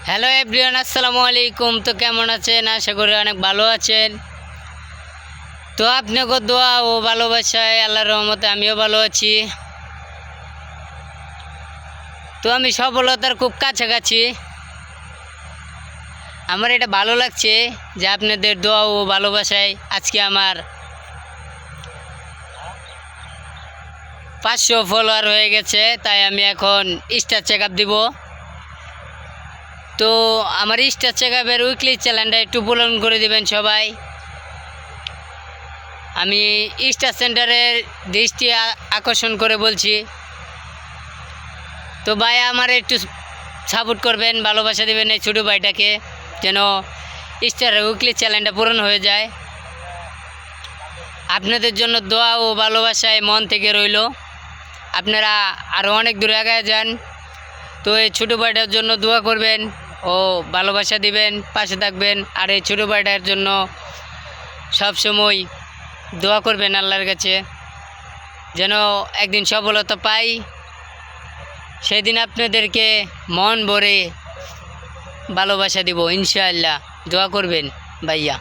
Hello everyone, আসসালামু আলাইকুম। তো কেমন আছেন? আশা করি অনেক ভালো আছেন। তো আপনাকে দোয়া ও ভালোবাসায় আল্লাহর রহমতে আমিও ভালো আছি। তো আমি সফলতার খুব কাছাকাছি। আমার এটা ভালো লাগছে যে আপনাদের দোয়া ও ভালোবাসায় আজকে আমার 500 ফলোয়ার হয়ে গেছে। তাই আমি এখন স্টার চেক আপ দিব। তো আমার স্টার চেক আপের উইকলি চ্যালেঞ্জটা একটু পূরণ করে দিবেন সবাই। আমি স্টার সেন্টারের দৃষ্টি আকর্ষণ করে বলছি। তো ভাই আমার একটু সাপোর্ট করবেন, ভালোবাসা দেবেন এই ছোটো ভাইটাকে, যেন স্টারের উইকলি চ্যালেঞ্জটা পূরণ হয়ে যায়। আপনাদের জন্য দোয়া ও ভালোবাসায় মন থেকে রইল। আপনারা আরও অনেক দূরে এগিয়ে যান। তো এই ছোটো ভাইটার জন্য দোয়া করবেন ও ভালোবাসা দিবেন, পাশে থাকবেন। আর এই ছোটো ভাইটার জন্য সবসময় দোয়া করবেন আল্লাহর কাছে, যেন একদিন সফলতা পাই। সেদিন আপনাদেরকে মন ভরে ভালোবাসা দিব ইনশাআল্লাহ। দোয়া করবেন ভাইয়া।